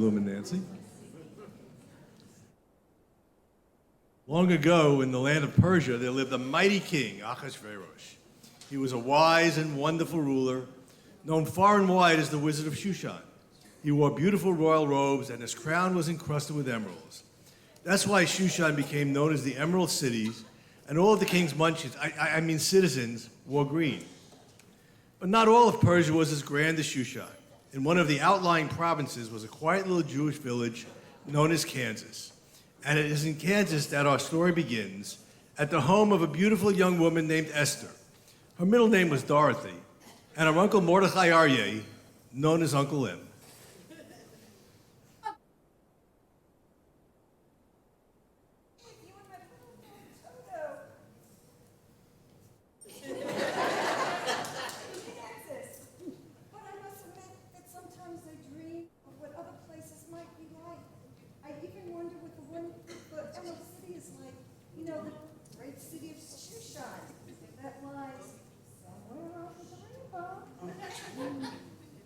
Bloom and Nancy. Long ago, in the land of Persia, there lived a mighty king, Ahasuerus. He was a wise and wonderful ruler, known far and wide as the Wizard of Shushan. He wore beautiful royal robes, and his crown was encrusted with emeralds. That's why Shushan became known as the Emerald City, and all of the king's citizens, wore green. But not all of Persia was as grand as Shushan. In one of the outlying provinces was a quiet little Jewish village known as Kansas. And it is in Kansas that our story begins, at the home of a beautiful young woman named Esther. Her middle name was Dorothy, and her uncle Mordechai Aryeh, known as Uncle M.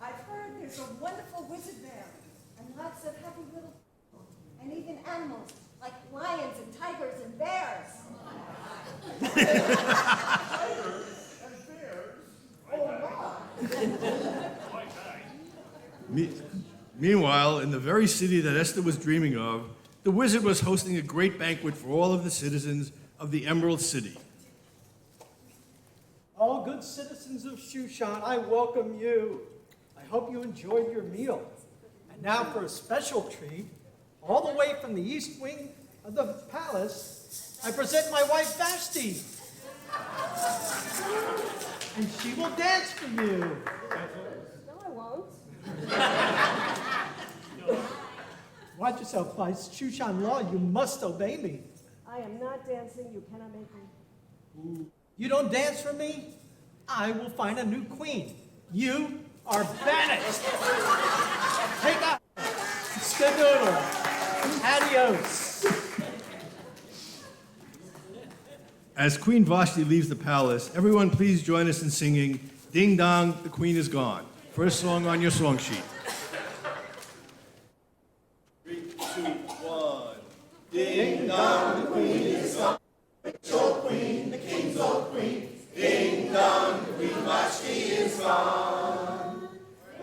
I've heard there's a wonderful wizard there, and lots of happy little people, and even animals like lions and tigers and bears. Tigers and bears? Meanwhile, in the very city that Esther was dreaming of, the wizard was hosting a great banquet for all of the citizens of the Emerald City. All good citizens of Shushan, I welcome you. I hope you enjoyed your meal. And now for a special treat, all the way from the east wing of the palace, I present my wife Vashti. And she will dance for you. No, I won't. Watch yourself. By Shushan law, you must obey me. I am not dancing. You cannot make me. You don't dance for me? I will find a new queen. You are banished. Take out. Skadoodle. Adios. As Queen Vashti leaves the palace, everyone please join us in singing Ding Dong, the Queen is Gone. First song on your song sheet. 3, 2, 1. Ding Dong, the Queen is gone. Old Queen, the King's old Queen. Ding Dong, the Queen Vashti is gone.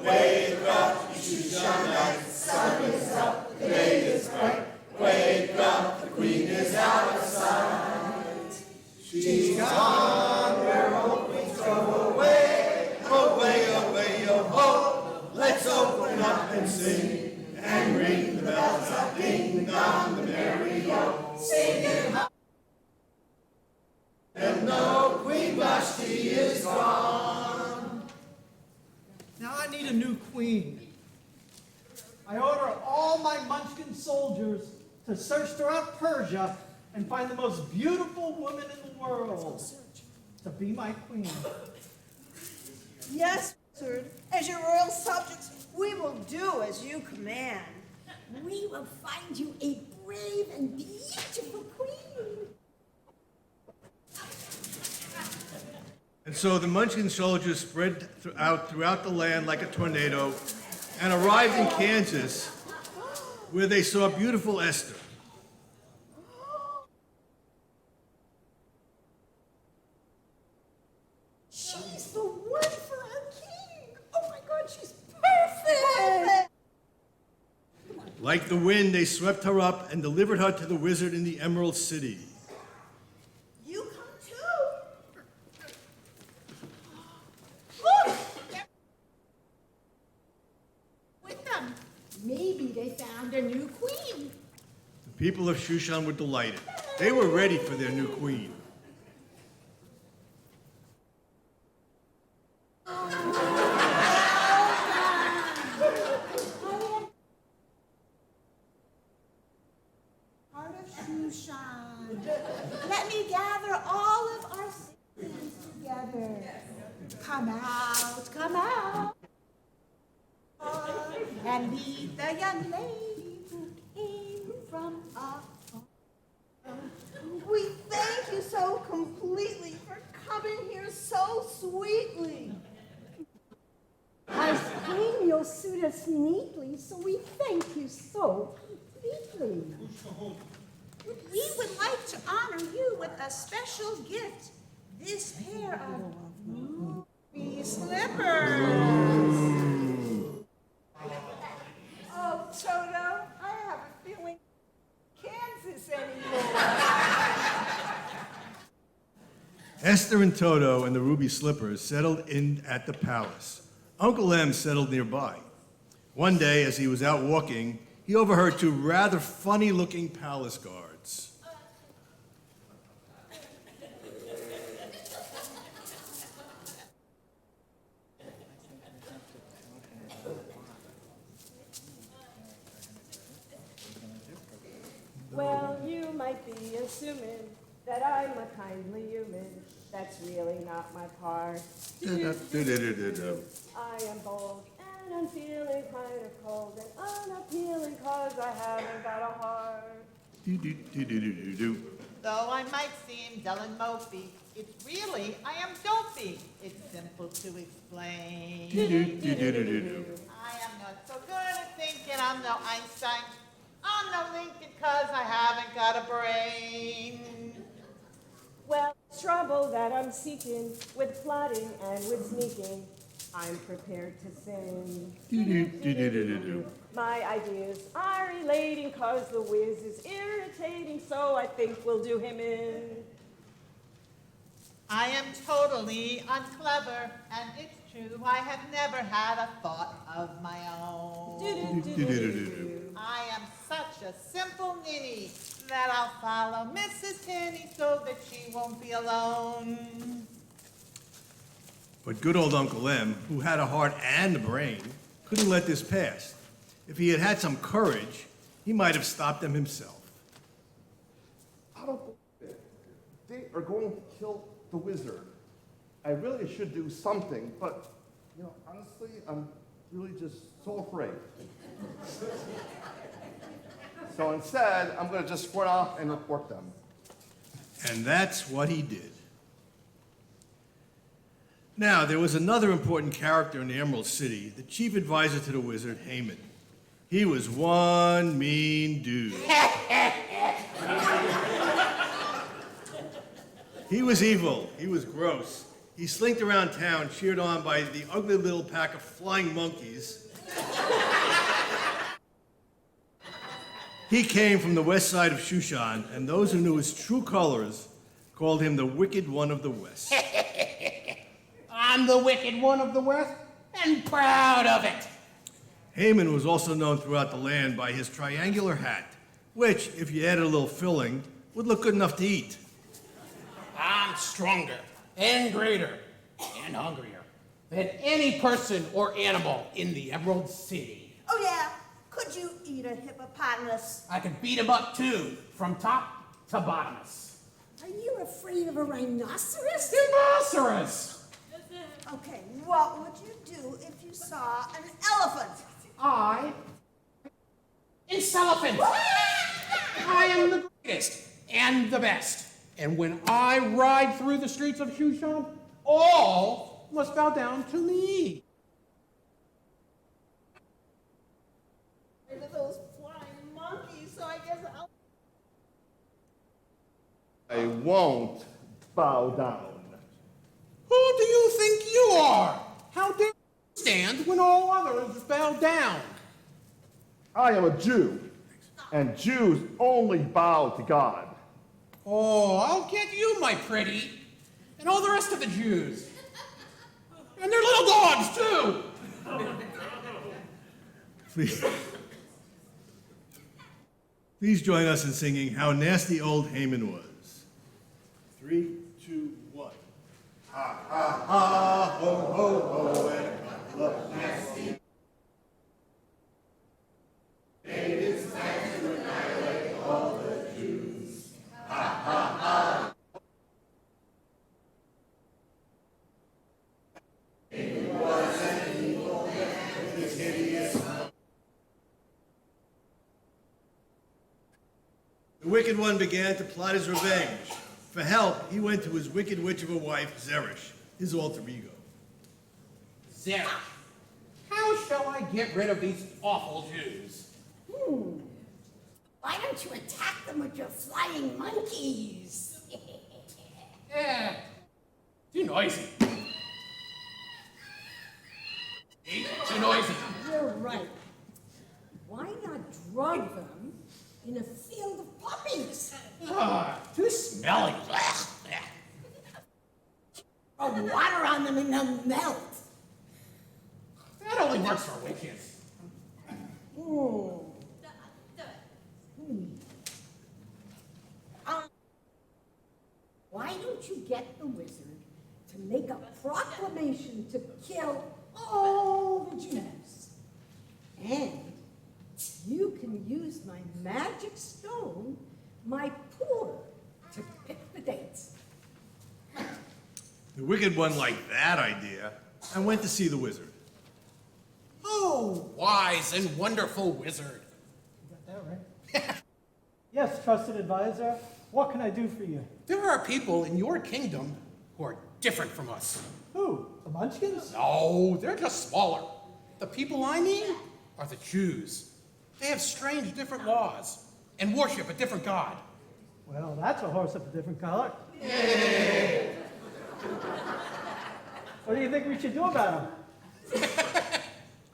Wake up, you Shushan night, sun is up, the day is bright. Wake up, the Queen is out of sight. She's gone where old queens go away, away, away, oh ho. Let's open up and sing and ring the bells of Ding Dong, the merry-go, singing. And no, Queen Vashti is gone. Now I need a new queen. I order all my Munchkin soldiers to search throughout Persia and find the most beautiful woman in the world to be my queen. Yes, sir. As your royal subjects, we will do as you command. We will find you a brave and beautiful queen. And so the Munchkin soldiers spread throughout the land like a tornado and arrived in Kansas, where they saw beautiful Esther. She's the one for our king. Oh my God, she's perfect. Like the wind, they swept her up and delivered her to the wizard in the Emerald City. You come too. Look! With them. Maybe they found a new queen. The people of Shushan were delighted. They were ready for their new queen. Heart of Shushan. Let me gather all of our citizens together. Come out, come out. And meet the young lady who came from afar. We thank you so completely for coming here so sweetly. As queen, you'll suit us neatly, so we thank you We would like to honor you with a special gift. This pair of ruby slippers. Oh, Toto, I have a feeling Kansas anymore. Esther and Toto and the ruby slippers settled in at the palace. Uncle Em settled nearby. One day, as he was out walking, he overheard two rather funny-looking palace guards. Well, you might be assuming that I'm a kindly human. That's really not my part. I am bold and I'm feeling kind of cold and unappealing 'cause I haven't got a heart. Though I might seem dull and mopey, it's really I am dopey. It's simple to explain. I am not so good at thinking. I'm no Einstein. I'm no Lincoln 'cause I haven't got a brain. Well, trouble that I'm seeking with plotting and with sneaking, I'm prepared to sin. My ideas are relating 'cause the whiz is irritating, so I think we'll do him in. I am totally unclever, and it's true I have never had a thought of my own. I am such a simple ninny that I'll follow Mrs. Tinney so that she won't be alone. But good old Uncle Em, who had a heart and a brain, couldn't let this pass. If he had had some courage, he might have stopped them himself. I don't believe it. They are going to kill the wizard. I really should do something, but, honestly, I'm really just so afraid. So instead, I'm going to just run off and report them. And that's what he did. Now, there was another important character in the Emerald City, the chief advisor to the wizard, Haman. He was one mean dude. He was evil. He was gross. He slinked around town, cheered on by the ugly little pack of flying monkeys. He came from the west side of Shushan, and those who knew his true colors called him the Wicked One of the West. I'm the Wicked One of the West, and proud of it. Haman was also known throughout the land by his triangular hat, which, if you added a little filling, would look good enough to eat. I'm stronger and greater and hungrier than any person or animal in the Emerald City. Oh, yeah. Could you eat a hippopotamus? I can beat him up too, from top to bottomless. Are you afraid of a rhinoceros? Rhinoceros! Okay, what would you do if you saw an elephant? I elephant. I am the greatest and the best. And when I ride through the streets of Shushan, all must bow down to me. Rid of those flying monkeys, so I guess I'll... I won't bow down. Who do you think you are? How dare you stand when all others bow down? I am a Jew, and Jews only bow to God. Oh, I'll get you, my pretty, and all the rest of the Jews. And their little dogs, too. Please join us in singing How Nasty Old Haman Was. 3, 2, 1. Ha, ha, ha, ho, ho, ho, and look nasty. The Wicked One began to plot his revenge. For help, he went to his wicked witch of a wife, Zeresh, his alter ego. Zeresh, how shall I get rid of these awful Jews? Why don't them with your flying monkeys. Yeah, too noisy. Too noisy. You're right. Why not drug them in a field of poppies? Too smelly. Or water on them and they'll melt. That only works for witches. Why don't you get the wizard to make a proclamation to kill all the Jews? And you can use my magic stone, my pool, to pick the dates. The wicked one liked that idea and went to see the wizard. Oh, wise and wonderful wizard. You got that right? Yes, trusted advisor. What can I do for you? There are people in your kingdom who are different from us. Who? The Munchkins? No, they're just smaller. The people I mean are the Jews. They have strange different laws and worship a different God. Well, that's a horse of a different color. What do you think we should do about them?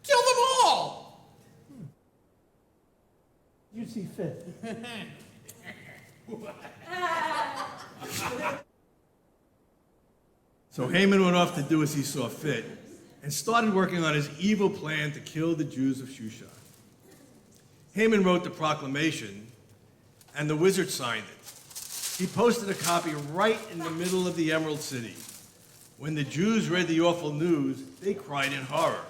Kill them all! You see fit. So Haman went off to do as he saw fit and started working on his evil plan to kill the Jews of Shushan. Haman wrote the proclamation, and the wizard signed it. He posted a copy right in the middle of the Emerald City. When the Jews read the awful news, they cried in horror.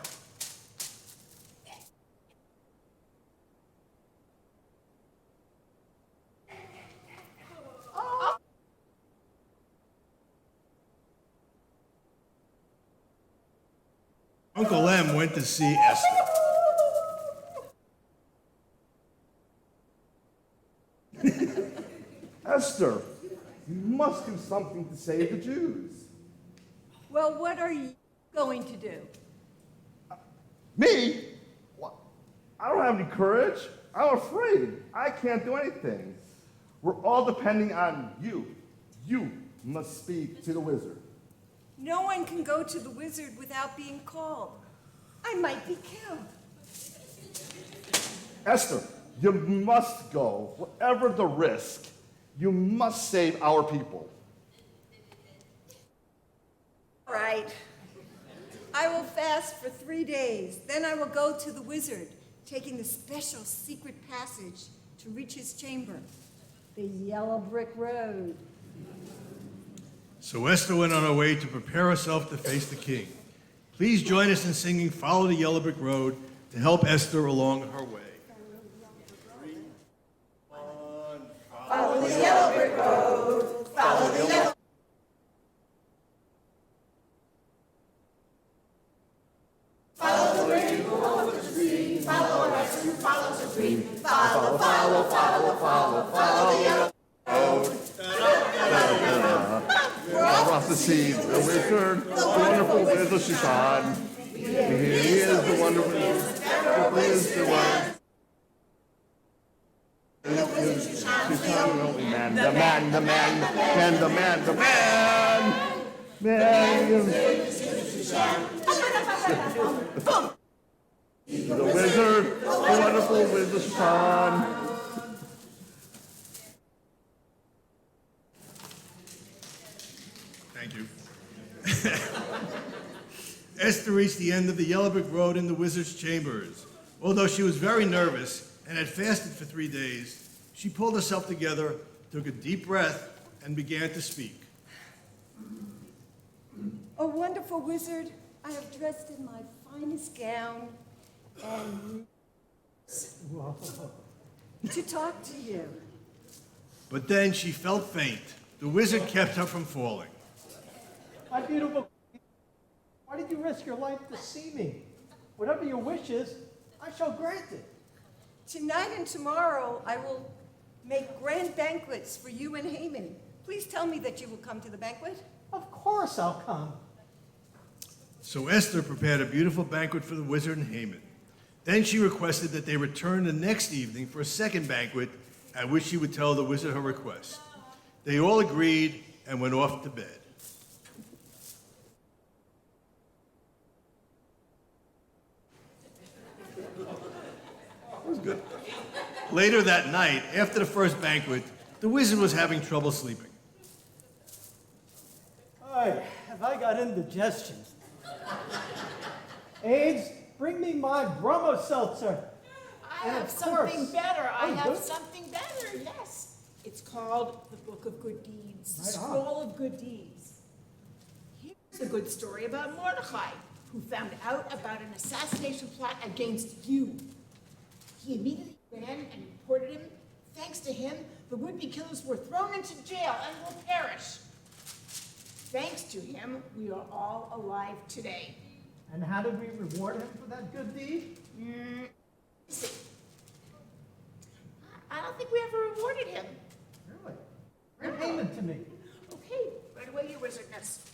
Uncle Em went to see Esther. Esther, you must do something to save the Jews. Well, what are you going to do? Me? What? I don't have any courage. I'm afraid. I can't do anything. We're all depending on you. You must speak to the wizard. No one can go to the wizard without being called. I might be killed. Esther, you must go, whatever the risk. You must save our people. All right. I will fast for 3 days. Then I will go to the wizard, taking the special secret passage to reach his chamber, the yellow brick road. So Esther went on her way to prepare herself to face the king. Please join us in singing Follow the Yellow Brick Road to help Esther along her way. Follow the yellow brick road. Follow the yellow. Follow the rain, follow the stream, follow us who follows the stream. Follow, follow, follow, follow, follow the yellow road. Across the sea, the wizard, the wonderful Wizard of Shushan. Here he is, the wonderful Wizard of Shushan. Man, the man, the man, man, the man, the man. Man. The wizard, the wonderful Wizard of Shushan. Thank you. Esther reached the end of the Yellow Brick Road in the wizard's chambers. Although she was very nervous and had fasted for 3 days, she pulled herself together, took a deep breath, and began to speak. Oh, wonderful wizard, I have dressed in my finest gown and Whoa. to talk to you. But then she felt faint. The wizard kept her from falling. My beautiful queen, why did you risk your life to see me? Whatever your wish is, I shall grant it. Tonight and tomorrow I will make grand banquets for you and Haman. Please tell me that you will come to the banquet. Of course I'll come. So Esther prepared a beautiful banquet for the wizard and Haman. Then she requested that they return the next evening for a second banquet at which she would tell the wizard her request. They all agreed and went off to bed. That was good. Later that night, after the first banquet, the wizard was having trouble sleeping. Ay, have I got indigestion? AIDS, bring me my bromo seltzer. I And have of something course- better. I Oh, have good. something better, yes. It's called the Book of Good Deeds, the Right on. Scroll of Good Deeds. Here's a good story about Mordecai, who found out about an assassination plot against you. He immediately ran and reported him. Thanks to him, the would-be killers were thrown into jail and will perish. Thanks to him, we are all alive today. And how did we reward him for that good deed? See, I don't think we ever rewarded him. Really? Bring payment to me. Okay, right away, your wizardness.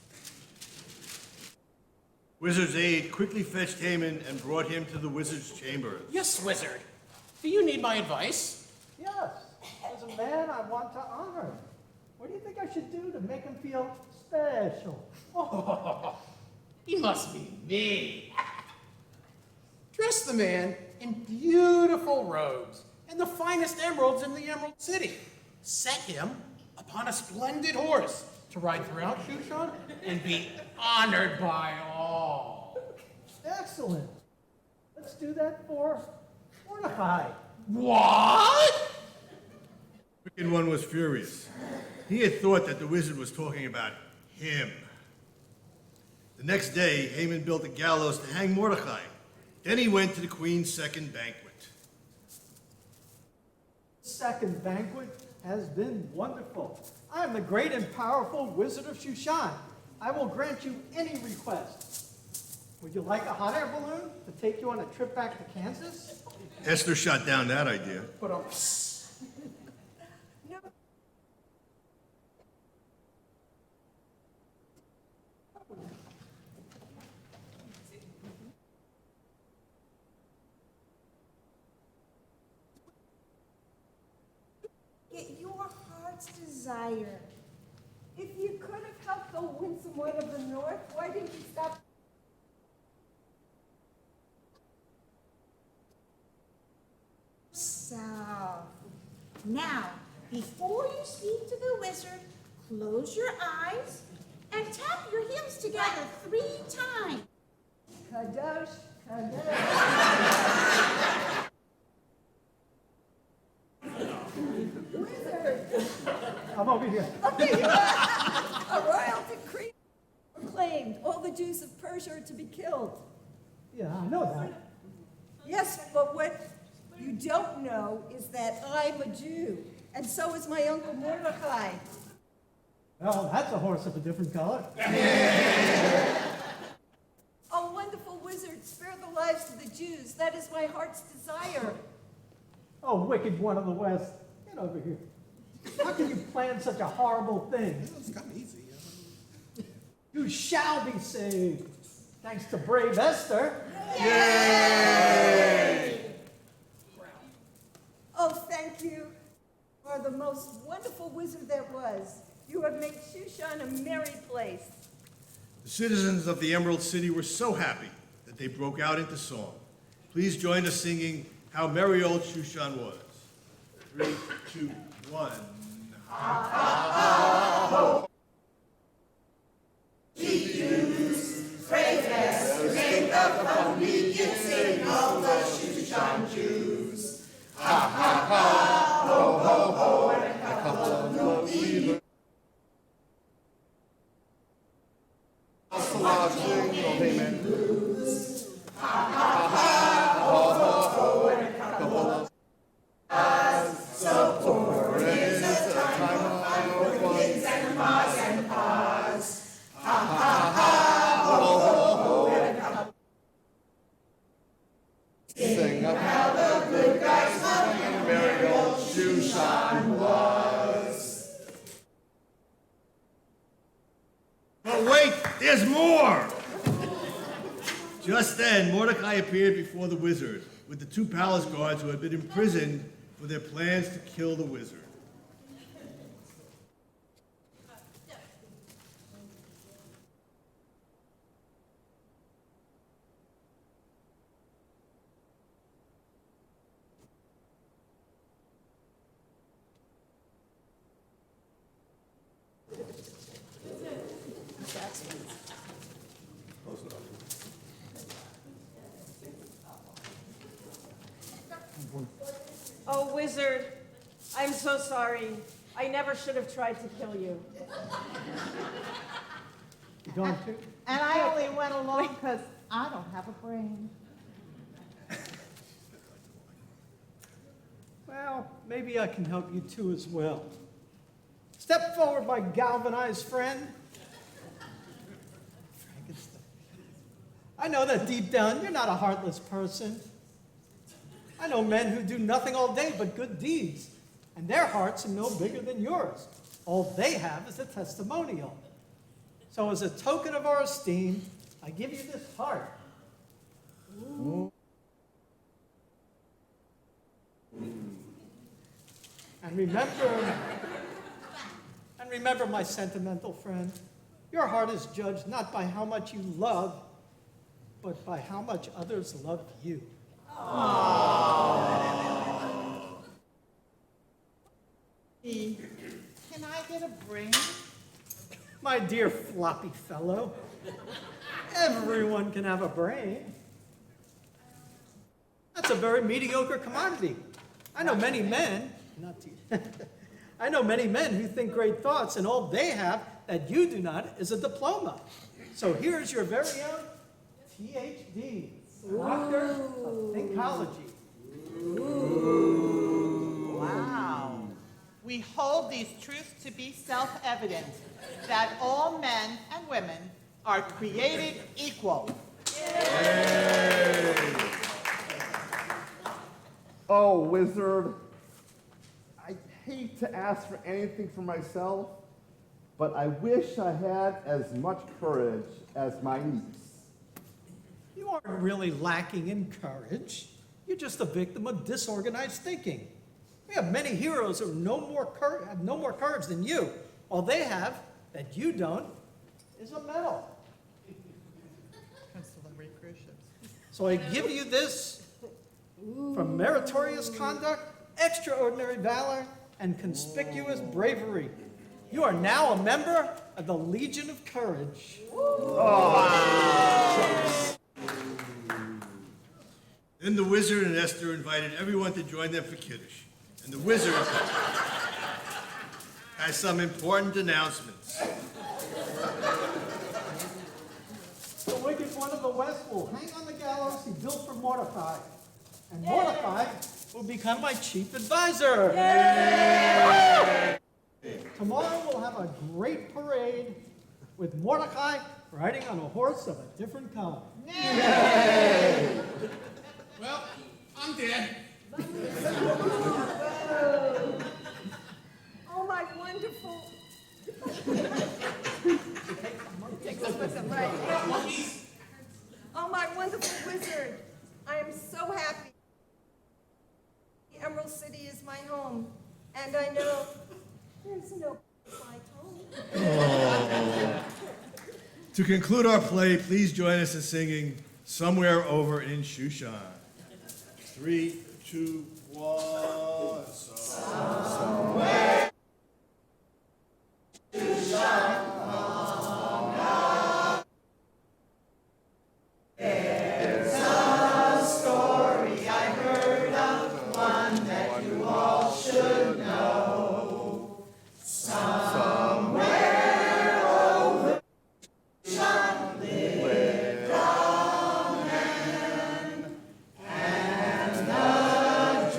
Wizard's aide quickly fetched Haman and brought him to the wizard's chamber. Yes, wizard. Do you need my advice? Yes. As a man, I want to honor him. What do you think I should do to make him feel special? Oh, he must be me. Dress the man in beautiful robes and the finest emeralds in the Emerald City. Set him upon a splendid horse to ride throughout Shushan and be honored by all. Excellent. Let's do that for Mordecai. What? The wicked one was furious. He had thought that the wizard was talking about him. The next day, Haman built a gallows to hang Mordecai. Then he went to the queen's second banquet. Second banquet has been wonderful. I am the great and powerful Wizard of Shushan. I will grant you any request. Would you like a hot air balloon to take you on a trip back to Kansas? Esther shot down that idea. But No. Get your heart's desire. If you could have helped the winsome one of the north, why didn't you stop? South. Now, before you speak to the wizard, close your eyes and tap your heels together 3 times. Kadosh, Kadosh. Wizard, I'm over here. okay, you are. A royal decree proclaimed all the Jews of Persia are to be killed. Yeah, I know that. Yes, but what you don't know is that I'm a Jew, and so is my uncle Mordecai. Well, that's a horse of a different color. Oh, wonderful wizard, spare the lives of the Jews. That is my heart's desire. Oh, wicked one of the West. Get over here. How can you plan such a horrible thing? it's kind of easy. You shall be saved, thanks to brave Esther. Oh, thank you. You are the most wonderful wizard that was. You have made Shushan a merry place. The citizens of the Emerald City were so happy that they broke out into song. Please join us singing How Merry Old Shushan Was. 3, 2, 1. Sing up how the good guys sang, merry old Shushan was. But wait, there's more! Just then, Mordecai appeared before the wizard with the 2 palace guards who had been imprisoned for with their plans to kill the wizard. Oh, wizard, I'm so sorry. I never should have tried to kill you. You going to? And I only went along because I don't have a brain. Well, maybe I can help you too as well. Step forward, my galvanized friend. Frankenstein. I know that deep down you're not a heartless person. I know men who do nothing all day but good deeds, and their hearts are no bigger than yours. All they have is a testimonial. So as a token of our esteem, I give you this heart. Ooh. And remember, my sentimental friend, your heart is judged not by how much you love, but by how much others love you. Can I get a brain? My dear floppy fellow, everyone can have a brain. That's a very mediocre commodity. I know many men, I know many men who think great thoughts, and all they have that you do not is a diploma. So here's your very own PhD, Doctor of Thinkology. Wow. We hold these truths to be self-evident, that all men and women are created equal. Yay! Oh, wizard, I hate to ask for anything for myself, but I wish I had as much courage as my niece. You aren't really lacking in courage. You're just a victim of disorganized thinking. We have many heroes who have no more courage than you. All they have, that you don't, is a medal. So I give you this for meritorious conduct, extraordinary valor, and conspicuous bravery. You are now a member of the Legion of Courage. Then the wizard and Esther invited everyone to join them for Kiddush. And the wizard has some important announcements. The wicked one of the West will hang on the gallows he built for Mordecai. And Mordecai will become my chief advisor. Yay! Tomorrow we'll have a great parade with Mordecai riding on a horse of a different color. Yay! Well, I'm dead. Oh, my wonderful. Oh, my wonderful wizard. I am so happy. The Emerald City is my home, and I know there's no place like home. To conclude our play, please join us in singing Somewhere Over in Shushan. 3, 2, 1. Somewhere.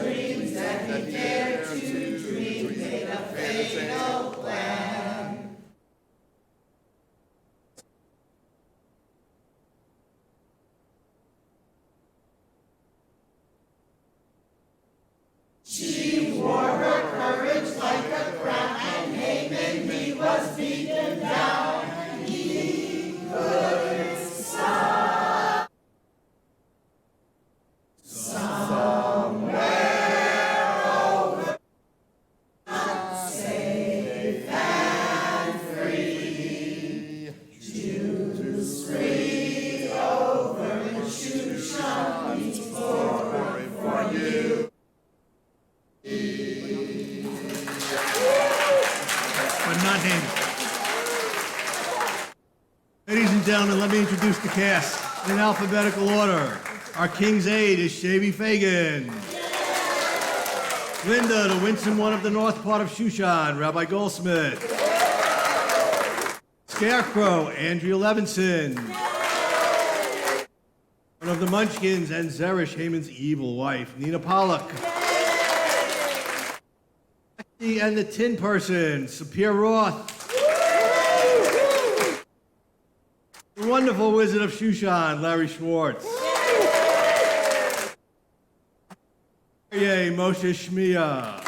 Dreams gentlemen, let me introduce the cast in alphabetical order. Our King's Aide is Shavy Fagan. Linda, the winsome one of the north part of Shushan, Rabbi Goldsmith. Scarecrow, Andrea Levinson. One of the Munchkins and Zeresh, Haman's evil wife, Nina Pollock. And the Tin Person, Sapir Roth. The wonderful Wizard of Shushan, Larry Schwartz. Yay, Moshe Shmiya.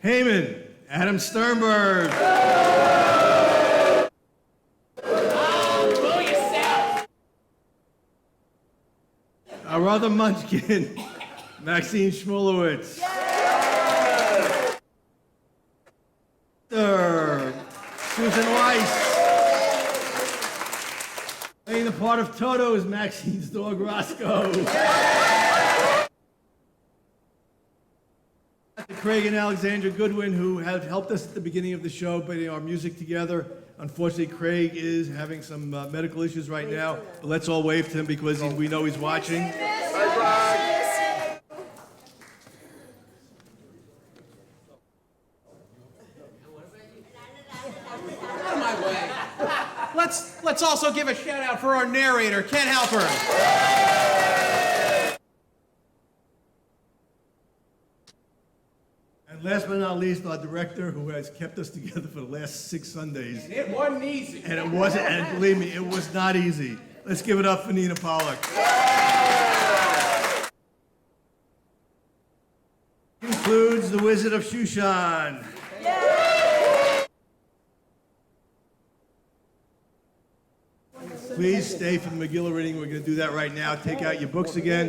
Haman, Adam Sternberg. Our other Munchkin, Maxine Shmulowitz. Susan Weiss. Playing the part of Toto is Maxine's dog Roscoe. Craig and Alexandra Goodwin, who have helped us at the beginning of the show, putting our music together. Unfortunately, Craig is having some medical issues right now, but let's all wave to him because we know he's watching. Out of my way. Let's also give a shout out for our narrator, Ken Halpern. And last but not least, our director, who has kept us together for the last 6 Sundays. And it wasn't easy. And it wasn't, and believe me, it was not easy. Let's give it up for Nina Pollock. Concludes the Wizard of Shushan. Please stay for the Megillah reading. We're going to do that right now. Take out your books again.